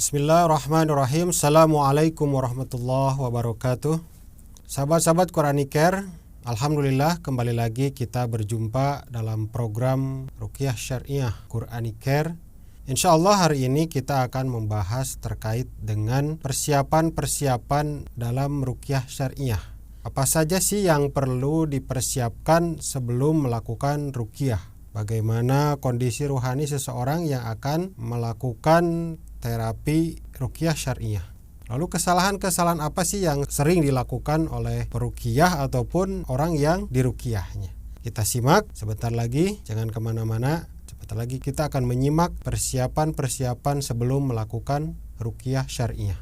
Bismillahirrahmanirrahim. Assalamualaikum warahmatullahi wabarakatuh. Sahabat-sahabat Quraniker, alhamdulillah kembali lagi kita berjumpa dalam program Ruqyah Syariah Quraniker. Insyaallah hari ini kita akan membahas terkait dengan persiapan-persiapan dalam Ruqyah Syariah. Apa saja sih yang perlu dipersiapkan sebelum melakukan ruqyah? Bagaimana kondisi ruhani seseorang yang akan melakukan terapi ruqyah syariah. Lalu kesalahan-kesalahan apa sih yang sering dilakukan oleh peruqyah ataupun orang yang diruqyahnya? Kita simak sebentar lagi, jangan kemana-mana. Sebentar lagi kita akan menyimak persiapan-persiapan sebelum melakukan ruqyah syariah.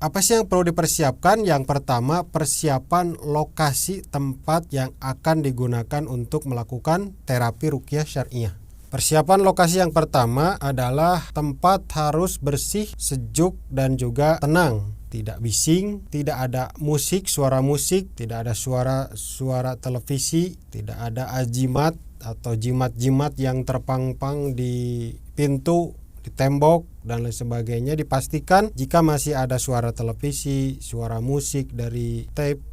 Apa sih yang perlu dipersiapkan? Yang pertama, persiapan lokasi tempat yang akan digunakan untuk melakukan terapi ruqyah syariah. Persiapan lokasi yang pertama adalah tempat harus bersih, sejuk, dan juga tenang. Tidak bising, tidak ada musik, suara musik, tidak ada suara televisi, tidak ada ajimat atau jimat-jimat yang terpang-pang di pintu, di tembok, dan lain sebagainya. Dipastikan jika masih ada suara televisi, suara musik dari tape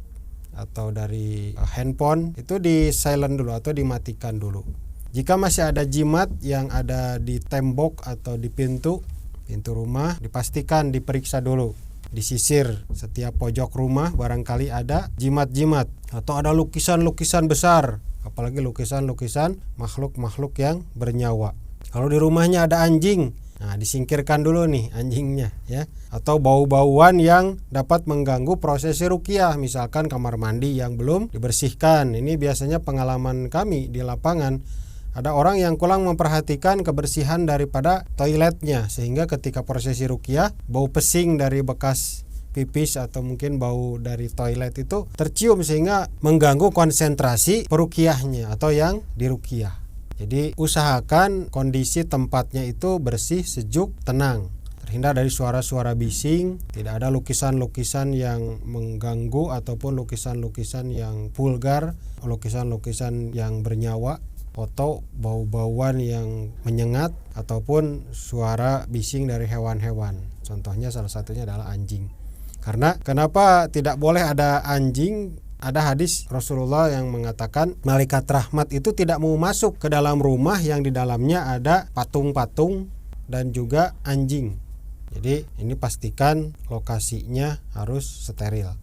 atau dari handphone, itu di silent dulu atau dimatikan dulu. Jika masih ada jimat yang ada di tembok atau di pintu rumah, dipastikan diperiksa dulu. Disisir setiap pojok rumah, barangkali ada jimat-jimat atau ada lukisan-lukisan besar, apalagi lukisan-lukisan makhluk-makhluk yang bernyawa. Kalau di rumahnya ada anjing, nah disingkirkan dulu nih anjingnya ya. Atau bau-bauan yang dapat mengganggu prosesi ruqyah, misalkan kamar mandi yang belum dibersihkan. Ini biasanya pengalaman kami di lapangan. Ada orang yang kurang memperhatikan kebersihan daripada toiletnya, sehingga ketika prosesi ruqyah bau pesing dari bekas pipis atau mungkin bau dari toilet itu tercium sehingga mengganggu konsentrasi peruqyahnya atau yang diruqyah. Jadi usahakan kondisi tempatnya itu bersih, sejuk, tenang. Terhindar dari suara-suara bising, tidak ada lukisan-lukisan yang mengganggu ataupun lukisan-lukisan yang vulgar, lukisan-lukisan yang bernyawa, foto bau-bauan yang menyengat, ataupun suara bising dari hewan-hewan. Contohnya salah satunya adalah anjing. Karena kenapa tidak boleh ada anjing? Ada hadis Rasulullah yang mengatakan malaikat rahmat itu tidak mau masuk ke dalam rumah yang di dalamnya ada patung-patung dan juga anjing. Jadi ini pastikan lokasinya harus steril.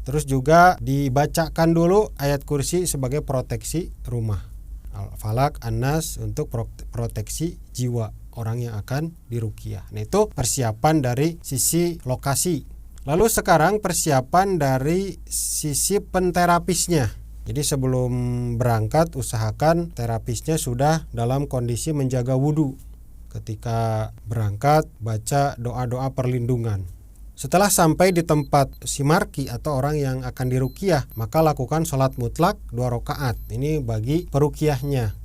Terus juga dibacakan dulu ayat kursi sebagai proteksi rumah. Al-Falaq, An-Nas untuk proteksi jiwa orang yang akan diruqyah. Nah, itu persiapan dari sisi lokasi. Lalu sekarang persiapan dari sisi penterapisnya. Jadi sebelum berangkat usahakan terapisnya sudah dalam kondisi menjaga wudu. Ketika berangkat baca doa-doa perlindungan. Setelah sampai di tempat si marki atau orang yang akan diruqyah, maka lakukan sholat mutlak 2 rakaat. Ini bagi peruqyahnya.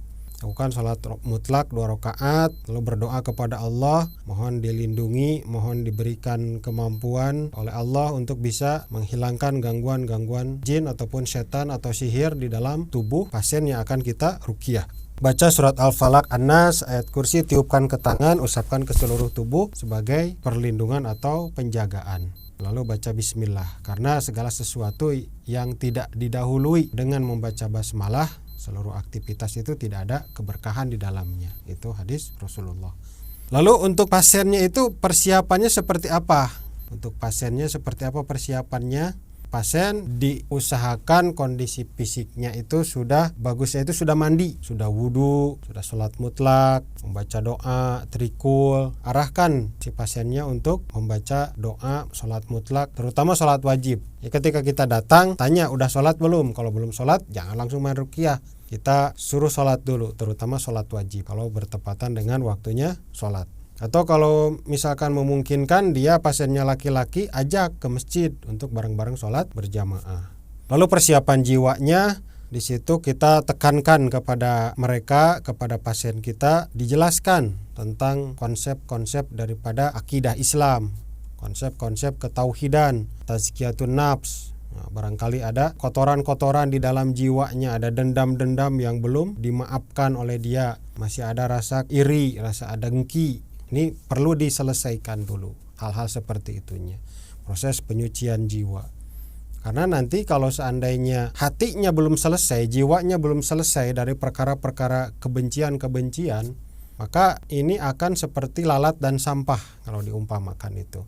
Lakukan sholat mutlak 2 rakaat, lalu berdoa kepada Allah, mohon dilindungi, mohon diberikan kemampuan oleh Allah untuk bisa menghilangkan gangguan-gangguan jin ataupun setan atau sihir di dalam tubuh pasien yang akan kita ruqyah. Baca surat Al-Falaq, An-Nas, ayat kursi, tiupkan ke tangan, usapkan ke seluruh tubuh sebagai perlindungan atau penjagaan. Lalu baca bismillah. Karena segala sesuatu yang tidak didahului dengan membaca basmalah, seluruh aktivitas itu tidak ada keberkahan di dalamnya. Itu hadis Rasulullah. Lalu untuk pasiennya itu persiapannya seperti apa? Untuk pasiennya seperti apa persiapannya? Pasien diusahakan kondisi fisiknya itu sudah bagusnya, itu sudah mandi, sudah wudu, sudah sholat mutlak, membaca doa, trikul. Arahkan si pasiennya untuk membaca doa sholat mutlak, terutama sholat wajib. Ya, ketika kita datang tanya udah sholat belum? Kalau belum sholat jangan langsung main ruqyah. Kita suruh sholat dulu, terutama sholat wajib kalau bertepatan dengan waktunya sholat. Atau kalau misalkan memungkinkan dia pasiennya laki-laki, ajak ke masjid untuk bareng-bareng sholat berjamaah. Lalu persiapan jiwanya, di situ kita tekankan kepada mereka, kepada pasien kita, dijelaskan tentang konsep-konsep daripada akidah Islam, konsep-konsep ketauhidan, tazkiyatun nafs. Nah, barangkali ada kotoran-kotoran di dalam jiwanya, ada dendam-dendam yang belum dimaafkan oleh dia, masih ada rasa iri, rasa dengki. Ini perlu diselesaikan dulu. hal-hal seperti itunya. Proses penyucian jiwa. Karena nanti kalau seandainya hatinya belum selesai, jiwanya belum selesai dari perkara-perkara kebencian-kebencian, maka ini akan seperti lalat dan sampah kalau diumpamakan itu.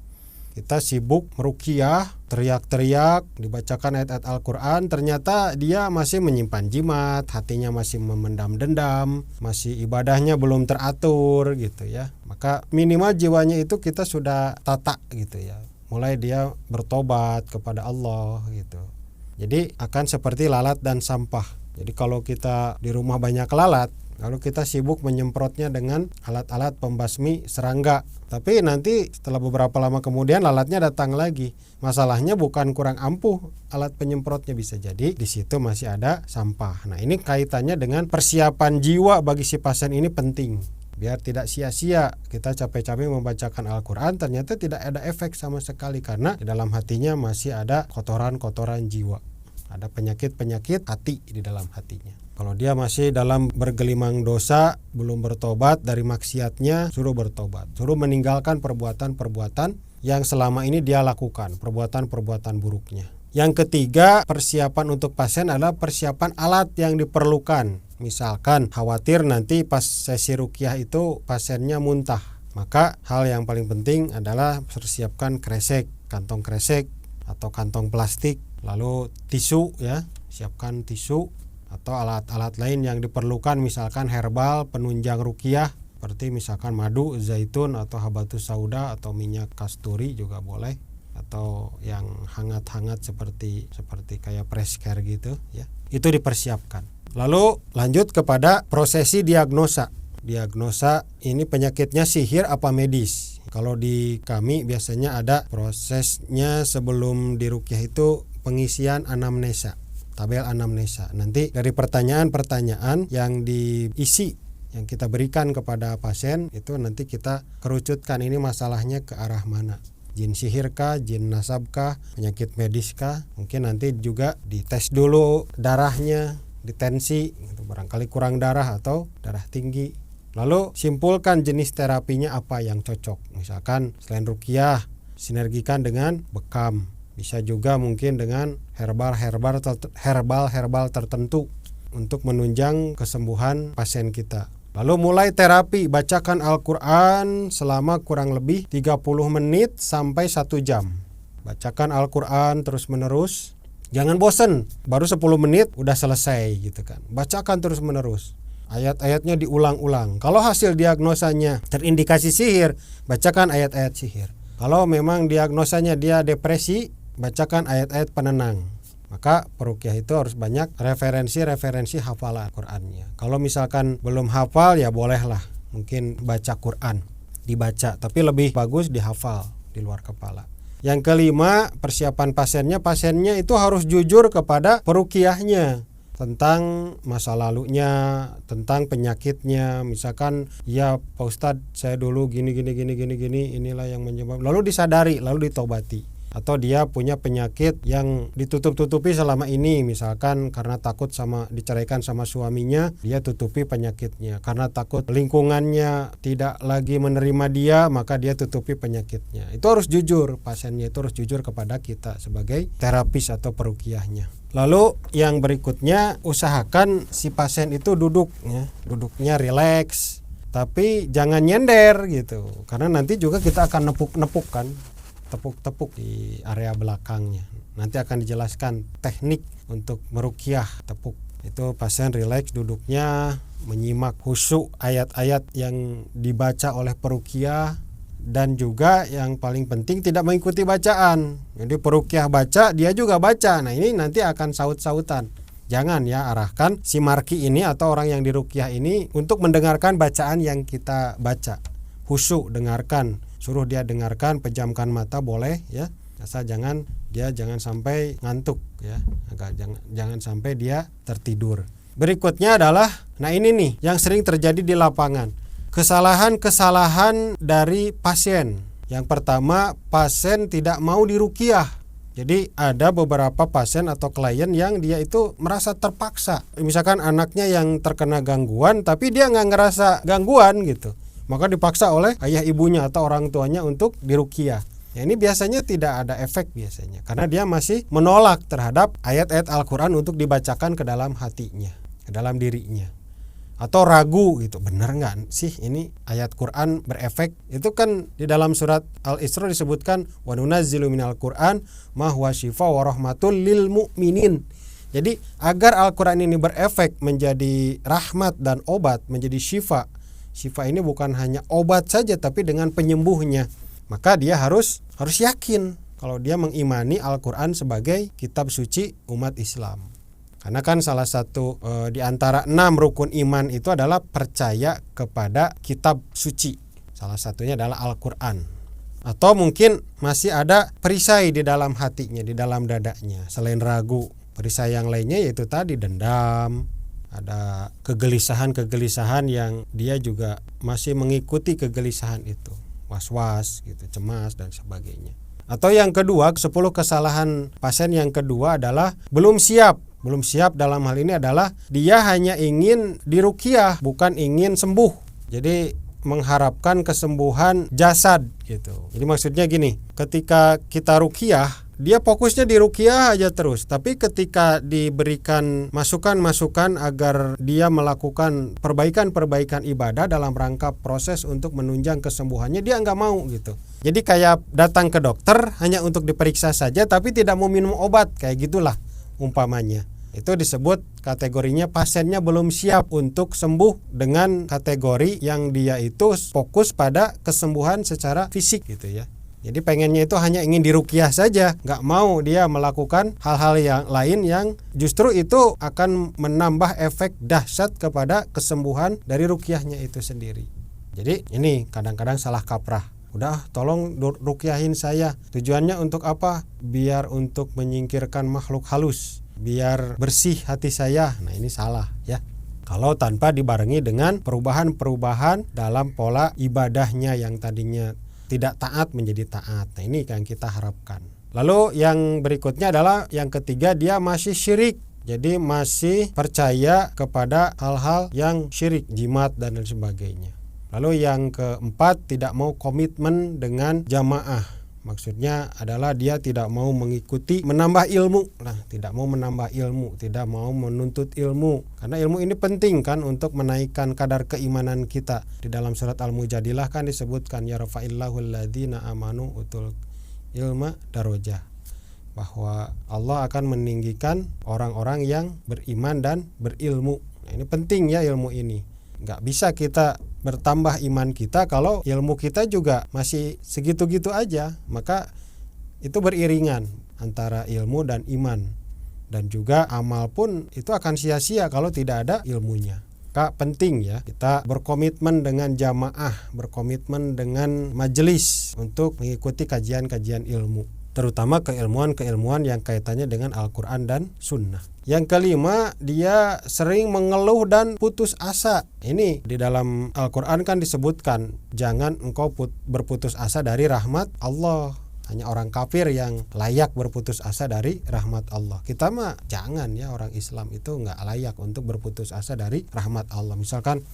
Kita sibuk meruqyah, teriak-teriak, dibacakan ayat-ayat Al-Quran, ternyata dia masih menyimpan jimat, hatinya masih memendam dendam, masih ibadahnya belum teratur gitu ya. Maka minimal jiwanya itu kita sudah tata gitu ya. Mulai dia bertobat kepada Allah gitu. Jadi akan seperti lalat dan sampah. Jadi kalau kita di rumah banyak lalat, lalu kita sibuk menyemprotnya dengan alat-alat pembasmi serangga. Tapi nanti setelah beberapa lama kemudian lalatnya datang lagi. Masalahnya bukan kurang ampuh alat penyemprotnya, bisa jadi di situ masih ada sampah. Nah, ini kaitannya dengan persiapan jiwa bagi si pasien ini penting. Biar tidak sia-sia kita capek-capek membacakan Al-Quran, ternyata tidak ada efek sama sekali karena di dalam hatinya masih ada kotoran-kotoran jiwa. Ada penyakit-penyakit hati di dalam hatinya. Kalau dia masih dalam bergelimang dosa, belum bertobat dari maksiatnya, suruh bertobat. Suruh meninggalkan perbuatan-perbuatan yang selama ini dia lakukan, perbuatan-perbuatan buruknya. Yang ketiga, persiapan untuk pasien adalah persiapan alat yang diperlukan. Misalkan khawatir nanti pas sesi ruqyah itu pasiennya muntah, maka hal yang paling penting adalah persiapkan kresek, kantong kresek atau kantong plastik, lalu tisu ya, siapkan tisu atau alat-alat lain yang diperlukan, misalkan herbal penunjang ruqyah seperti misalkan madu zaitun atau habatus sauda atau minyak kasturi juga boleh, atau yang hangat-hangat seperti kayak fresh care gitu ya. Itu dipersiapkan. Lalu lanjut kepada prosesi diagnosa. Diagnosa ini penyakitnya sihir apa medis. Kalau di kami biasanya ada prosesnya sebelum diruqyah itu pengisian anamnesa, tabel anamnesa. Nanti dari pertanyaan-pertanyaan yang diisi, yang kita berikan kepada pasien itu nanti kita kerucutkan ini masalahnya ke arah mana. Jin sihirkah, jin nasabkah, penyakit mediskah. Mungkin nanti juga dites dulu darahnya, ditensi, gitu. Barangkali kurang darah atau darah tinggi. Lalu simpulkan jenis terapinya apa yang cocok. Misalkan selain ruqyah, sinergikan dengan bekam. Bisa juga mungkin dengan herbal tertentu untuk menunjang kesembuhan pasien kita. Lalu mulai terapi, bacakan Al-Quran selama kurang lebih 30 menit sampai 1 jam. Bacakan Al-Quran terus menerus. Jangan bosen, baru 10 menit udah selesai gitu kan. Bacakan terus menerus. Ayat-ayatnya diulang-ulang. Kalau hasil diagnosanya terindikasi sihir, bacakan ayat-ayat sihir. Kalau memang diagnosanya dia depresi, bacakan ayat-ayat penenang. Maka peruqyah itu harus banyak referensi hafalan Qur'annya. Kalau misalkan belum hafal ya bolehlah mungkin baca Qur'an, dibaca, tapi lebih bagus dihafal di luar kepala. Yang kelima, persiapan pasiennya itu harus jujur kepada peruqyahnya tentang masa lalunya, tentang penyakitnya. Misalkan, ya Pak Ustadz, saya dulu gini, inilah yang menyebabkan. Lalu disadari, lalu ditobati. Atau dia punya penyakit yang ditutup-tutupi selama ini, misalkan karena takut diceraikan sama suaminya, dia tutupi penyakitnya. Karena takut lingkungannya tidak lagi menerima dia, maka dia tutupi penyakitnya. Itu harus jujur, pasiennya itu harus jujur kepada kita sebagai terapis atau peruqyahnya. Lalu yang berikutnya, usahakan si pasien itu duduk ya, duduknya rileks, tapi jangan nyender gitu. Karena nanti juga kita akan nepuk-nepuk kan, tepuk-tepuk di area belakangnya. Nanti akan dijelaskan teknik untuk meruqyah tepuk. Itu pasien rileks duduknya, menyimak khusyuk ayat-ayat yang dibaca oleh peruqyah, dan juga yang paling penting tidak mengikuti bacaan. Jadi peruqyah baca, dia juga baca. Nah, ini nanti akan saut-sautan. Jangan ya, arahkan si marki ini atau orang yang diruqyah ini untuk mendengarkan bacaan yang kita baca. Khusyuk dengarkan. Suruh dia dengarkan, pejamkan mata boleh ya. Asal jangan sampai ngantuk ya. Jangan sampai dia tertidur. Berikutnya adalah, nah ini nih yang sering terjadi di lapangan. Kesalahan dari pasien. Yang pertama, pasien tidak mau diruqyah. Jadi ada beberapa pasien atau klien yang dia itu merasa terpaksa. Misalkan anaknya yang terkena gangguan, tapi dia nggak ngerasa gangguan gitu. maka dipaksa oleh ayah ibunya atau orang tuanya untuk diruqyah. Ya, ini biasanya tidak ada efek biasanya, karena dia masih menolak terhadap ayat-ayat Al-Quran untuk dibacakan ke dalam hatinya, ke dalam dirinya. Atau ragu gitu, benar nggak sih ini ayat Quran berefek? Itu kan di dalam surat Al-Isra disebutkan wa nunazzilu minal Quran ma huwa syifaa wa rahmatul lil mu'minin. Jadi agar Al-Quran ini berefek menjadi rahmat dan obat, menjadi syifa. Syifa ini bukan hanya obat saja tapi dengan penyembuhnya. Maka dia harus yakin kalau dia mengimani Al-Quran sebagai kitab suci umat Islam. Karena kan salah satu di antara 6 rukun iman itu adalah percaya kepada kitab suci. Salah satunya adalah Al-Quran. Atau mungkin masih ada perisai di dalam hatinya, di dalam dadanya. Selain ragu, perisai yang lainnya yaitu tadi dendam, ada kegelisahan-kegelisahan yang dia juga masih mengikuti kegelisahan itu. Was-was gitu, cemas dan sebagainya. Atau yang kedua, 10 kesalahan pasien yang kedua adalah belum siap dalam hal ini adalah dia hanya ingin diruqyah, bukan ingin sembuh. Jadi mengharapkan kesembuhan jasad gitu. Jadi maksudnya gini, ketika kita ruqyah, dia fokusnya di ruqyah aja terus. Tapi ketika diberikan masukan-masukan agar dia melakukan perbaikan-perbaikan ibadah dalam rangka proses untuk menunjang kesembuhannya, dia nggak mau gitu. Jadi kayak datang ke dokter hanya untuk diperiksa saja tapi tidak mau minum obat, kayak gitulah umpamanya. Itu disebut kategorinya pasiennya belum siap untuk sembuh dengan kategori yang dia itu fokus pada kesembuhan secara fisik gitu ya. Jadi pengennya itu hanya ingin diruqyah saja, nggak mau dia melakukan hal-hal yang lain yang justru itu akan menambah efek dahsyat kepada kesembuhan dari ruqyahnya itu sendiri. Jadi ini kadang-kadang salah kaprah. Udah tolong ruqyahin saya. Tujuannya untuk apa? Biar untuk menyingkirkan makhluk halus, biar bersih hati saya. Nah ini salah ya. Kalau tanpa dibarengi dengan perubahan-perubahan dalam pola ibadahnya yang tadinya tidak taat menjadi taat. Nah ini yang kita harapkan. Lalu yang berikutnya adalah yang ketiga, dia masih syirik. Jadi masih percaya kepada hal-hal yang syirik, jimat dan lain sebagainya. Lalu yang keempat, tidak mau komitmen dengan jamaah. Maksudnya adalah dia tidak mau mengikuti menambah ilmu. Nah, tidak mau menambah ilmu, tidak mau menuntut ilmu. Karena ilmu ini penting kan untuk menaikkan kadar keimanan kita. Di dalam surat Al-Mujadilah kan disebutkan ya rafa'illahu alladzina amanu utul ilma darajah. Bahwa Allah akan meninggikan orang-orang yang beriman dan berilmu. Nah, ini penting ya ilmu ini. Nggak bisa kita bertambah iman kita kalau ilmu kita juga masih segitu-gitu aja. Maka itu beriringan antara ilmu dan iman. Dan juga amal pun itu akan sia-sia kalau tidak ada ilmunya. Maka penting ya kita berkomitmen dengan jamaah, berkomitmen dengan majelis untuk mengikuti kajian-kajian ilmu, terutama keilmuan-keilmuan yang kaitannya dengan Al-Quran dan Sunnah. Yang kelima, dia sering mengeluh dan putus asa. Ini di dalam Al-Quran kan disebutkan, jangan engkau berputus asa dari rahmat Allah. Hanya orang kafir yang layak berputus asa dari rahmat Allah. Kita mah jangan ya, orang Islam itu nggak layak untuk berputus asa dari rahmat Allah. Misalkan,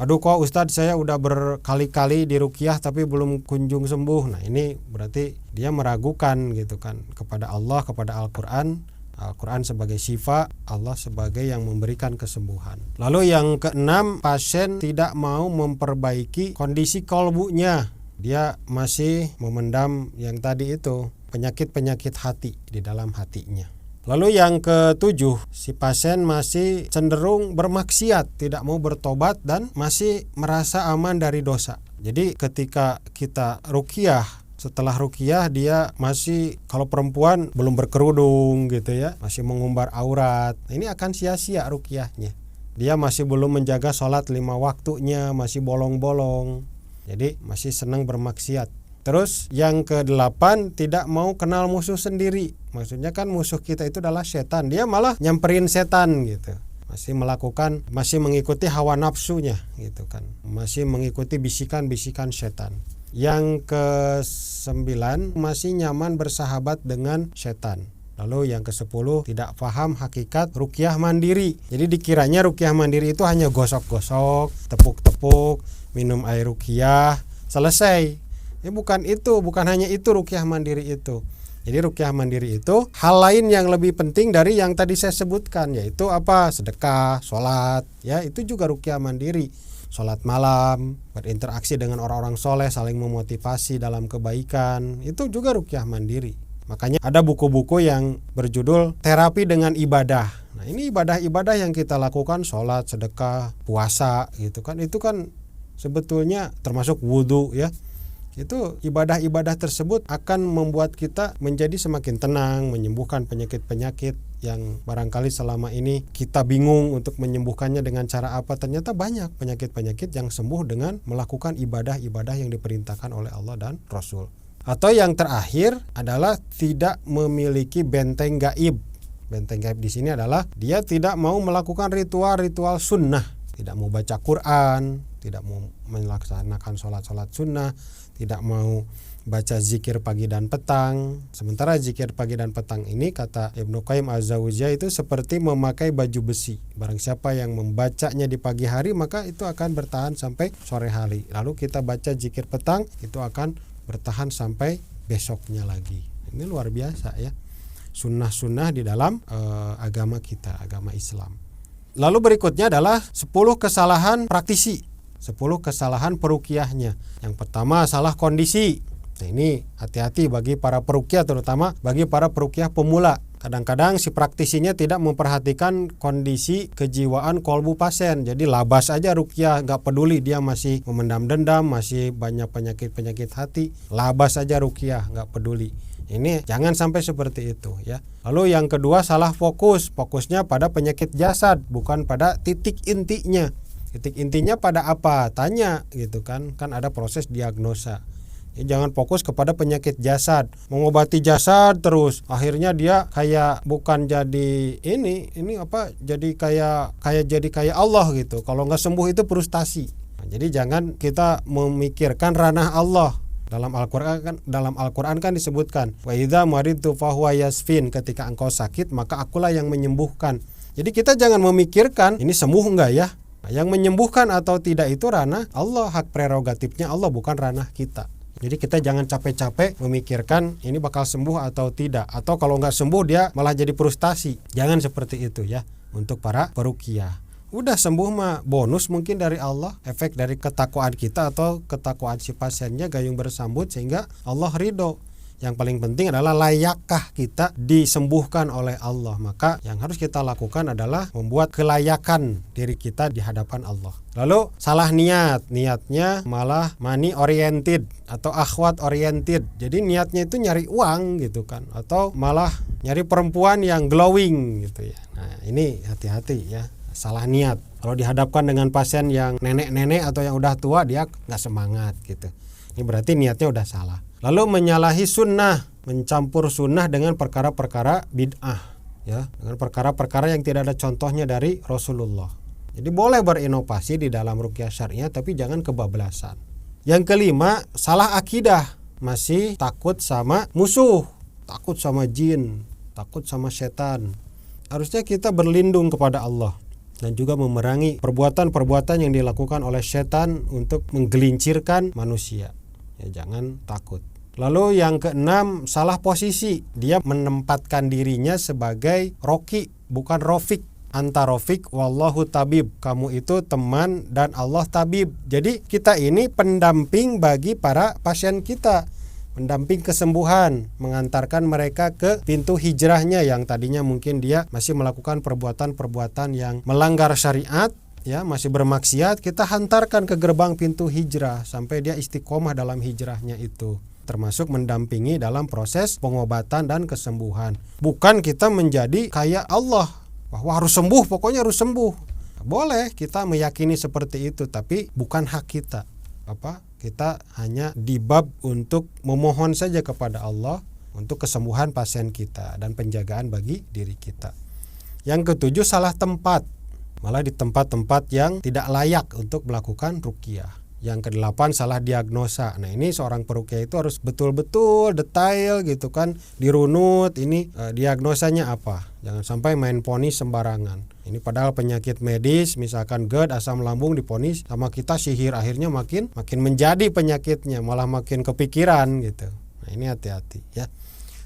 aduh kok Ustadz saya udah berkali-kali diruqyah tapi belum kunjung sembuh. Nah ini berarti dia meragukan gitu kan kepada Allah, kepada Al-Quran. Al-Quran sebagai syifa, Allah sebagai yang memberikan kesembuhan. Lalu yang keenam, pasien tidak mau memperbaiki kondisi kolbunya. Dia masih memendam yang tadi itu, penyakit-penyakit hati di dalam hatinya. Lalu yang ketujuh, si pasien masih cenderung bermaksiat, tidak mau bertobat dan masih merasa aman dari dosa. Jadi ketika kita ruqyah, setelah ruqyah dia masih, kalau perempuan belum berkerudung gitu ya, masih mengumbar aurat. Nah, ini akan sia-sia ruqyahnya. Dia masih belum menjaga sholat 5 waktunya, masih bolong-bolong. Jadi masih senang bermaksiat. Terus yang ke-8, tidak mau kenal musuh sendiri. Maksudnya kan musuh kita itu adalah setan. Dia malah nyamperin setan gitu. Masih mengikuti hawa nafsunya gitu kan. Masih mengikuti bisikan-bisikan setan. Yang ke-9, masih nyaman bersahabat dengan setan. Lalu yang ke-10, tidak paham hakikat ruqyah mandiri. Jadi dikiranya ruqyah mandiri itu hanya gosok-gosok, tepuk-tepuk, minum air ruqyah, selesai. Bukan itu, bukan hanya itu ruqyah mandiri itu. Jadi ruqyah mandiri itu hal lain yang lebih penting dari yang tadi saya sebutkan, yaitu apa? Sedekah, sholat, ya itu juga ruqyah mandiri. Sholat malam, berinteraksi dengan orang-orang soleh, saling memotivasi dalam kebaikan, itu juga ruqyah mandiri. Makanya ada buku-buku yang berjudul terapi dengan ibadah. Nah, ini ibadah-ibadah yang kita lakukan, sholat, sedekah, puasa gitu kan. Itu kan sebetulnya termasuk wudhu ya. Itu ibadah-ibadah tersebut akan membuat kita menjadi semakin tenang, menyembuhkan penyakit-penyakit yang barangkali selama ini kita bingung untuk menyembuhkannya dengan cara apa. Ternyata banyak penyakit-penyakit yang sembuh dengan melakukan ibadah-ibadah yang diperintahkan oleh Allah dan Rasul. Atau yang terakhir adalah tidak memiliki benteng gaib. Benteng gaib di sini adalah dia tidak mau melakukan ritual-ritual sunnah, tidak mau baca Quran, tidak mau melaksanakan sholat-sholat sunnah, tidak mau baca zikir pagi dan petang. Sementara zikir pagi dan petang ini kata Ibnu Qayyim Az-Zawjiyah itu seperti memakai baju besi. Barang siapa yang membacanya di pagi hari maka itu akan bertahan sampai sore hari. Lalu kita baca zikir petang itu akan bertahan sampai besoknya lagi. Ini luar biasa ya, sunnah-sunnah di dalam agama kita, agama Islam. Lalu berikutnya adalah 10 kesalahan praktisi, 10 kesalahan peruqyahnya. Yang pertama, salah kondisi. Nah, ini hati-hati bagi para peruqyah, terutama bagi para peruqyah pemula. Kadang-kadang si praktisinya tidak memperhatikan kondisi kejiwaan kolbu pasien. Jadi labas aja ruqyah, gak peduli dia masih memendam dendam, masih banyak penyakit-penyakit hati. Labas aja ruqyah, gak peduli. Ini jangan sampai seperti itu ya. Lalu yang kedua, salah fokus. Fokusnya pada penyakit jasad, bukan pada titik intinya. Titik intinya pada apa? Tanya gitu kan. Kan ada proses diagnosa. Jangan fokus kepada penyakit jasad, mengobati jasad terus. Akhirnya dia kayak bukan jadi jadi kayak Allah gitu. Kalau nggak sembuh itu frustasi. Nah, jadi jangan kita memikirkan ranah Allah. Dalam Al-Qur'an kan disebutkan, wa idza maridtu fahuwa yasfin, ketika engkau sakit maka akulah yang menyembuhkan. Jadi kita jangan memikirkan ini sembuh enggak ya. Nah, yang menyembuhkan atau tidak itu ranah Allah, hak prerogatifnya Allah, bukan ranah kita. Jadi kita jangan capek-capek memikirkan ini bakal sembuh atau tidak. Atau kalau nggak sembuh dia malah jadi frustasi. Jangan seperti itu ya untuk para peruqyah. Udah sembuh mah bonus mungkin dari Allah. Efek dari ketakwaan kita atau ketakwaan si pasiennya gayung bersambut sehingga Allah ridho. Yang paling penting adalah layakkah kita disembuhkan oleh Allah. Maka yang harus kita lakukan adalah membuat kelayakan diri kita di hadapan Allah. Lalu salah niat, niatnya malah money oriented atau akhwat oriented. Jadi niatnya itu nyari uang gitu kan, atau malah nyari perempuan yang glowing gitu ya. Nah, ini hati-hati ya, salah niat. Kalau dihadapkan dengan pasien yang nenek-nenek atau yang udah tua, dia nggak semangat gitu. Ini berarti niatnya udah salah. Lalu menyalahi sunnah, mencampur sunnah dengan perkara-perkara bid'ah ya, dengan perkara-perkara yang tidak ada contohnya dari Rasulullah. Jadi boleh berinovasi di dalam ruqyah syariah tapi jangan kebablasan. Yang kelima, salah akidah, masih takut sama musuh, takut sama jin, takut sama setan. Harusnya kita berlindung kepada Allah dan juga memerangi perbuatan-perbuatan yang dilakukan oleh setan untuk menggelincirkan manusia. Ya, jangan takut. Lalu yang keenam, salah posisi. Dia menempatkan dirinya sebagai roki, bukan rofik. Anta rofik wallahu tabib. Kamu itu teman dan Allah tabib. Jadi kita ini pendamping bagi para pasien kita, pendamping kesembuhan, mengantarkan mereka ke pintu hijrahnya yang tadinya mungkin dia masih melakukan perbuatan-perbuatan yang melanggar syariat, ya, masih bermaksiat, kita hantarkan ke gerbang pintu hijrah sampai dia istiqomah dalam hijrahnya itu, termasuk mendampingi dalam proses pengobatan dan kesembuhan. Bukan kita menjadi kayak Allah, bahwa harus sembuh, pokoknya harus sembuh. Boleh kita meyakini seperti itu, tapi bukan hak kita. Kita hanya dibab untuk memohon saja kepada Allah untuk kesembuhan pasien kita dan penjagaan bagi diri kita. Yang ketujuh, salah tempat. Malah di tempat-tempat yang tidak layak untuk melakukan ruqyah. Yang kedelapan, salah diagnosa. Nah, ini seorang peruqyah itu harus betul-betul detail gitu kan, dirunut ini diagnosanya apa. Jangan sampai main ponis sembarangan. Ini padahal penyakit medis, misalkan GERD, asam lambung diponis sama kita sihir, akhirnya makin menjadi penyakitnya, malah makin kepikiran gitu. Nah, ini hati-hati ya.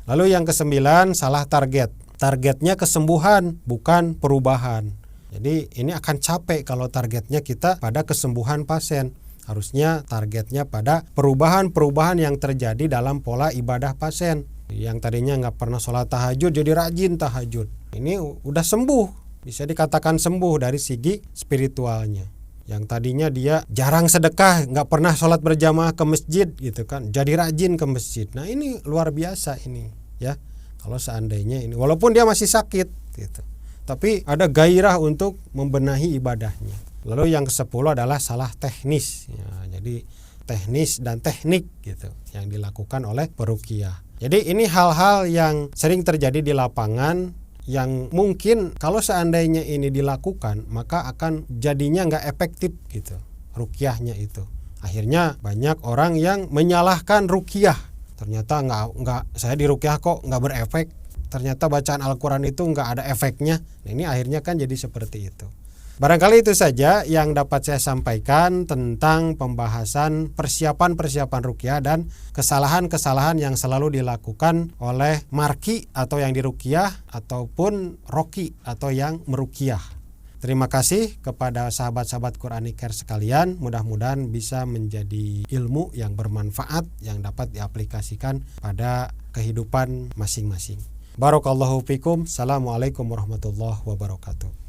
Lalu yang kesembilan, salah target. Targetnya kesembuhan, bukan perubahan. Jadi ini akan capek kalau targetnya kita pada kesembuhan pasien. Harusnya targetnya pada perubahan-perubahan yang terjadi dalam pola ibadah pasien. Yang tadinya nggak pernah sholat tahajud jadi rajin tahajud. Ini udah sembuh, bisa dikatakan sembuh dari segi spiritualnya. Yang tadinya dia jarang sedekah, nggak pernah sholat berjamaah ke masjid gitu kan, jadi rajin ke masjid. Nah, ini luar biasa ini ya. Kalau seandainya ini, walaupun dia masih sakit gitu, tapi ada gairah untuk membenahi ibadahnya. Lalu yang ke-10 adalah salah teknis ya, jadi teknis dan teknik gitu yang dilakukan oleh peruqyah. Jadi ini hal-hal yang sering terjadi di lapangan, yang mungkin kalau seandainya ini dilakukan maka akan jadinya nggak efektif gitu ruqyahnya itu. Akhirnya banyak orang yang menyalahkan ruqyah. Ternyata nggak saya di ruqyah kok nggak berefek. Ternyata bacaan Al-Quran itu nggak ada efeknya. Nah, ini akhirnya kan jadi seperti itu. Barangkali itu saja yang dapat saya sampaikan tentang pembahasan persiapan ruqyah dan kesalahan-kesalahan yang selalu dilakukan oleh marki atau yang diruqyah ataupun roki atau yang meruqyah. Terima kasih kepada sahabat-sahabat Quraniker sekalian. Mudah-mudahan bisa menjadi ilmu yang bermanfaat yang dapat diaplikasikan pada kehidupan masing-masing. Barakallahu fikum. Assalamualaikum warahmatullahi wabarakatuh.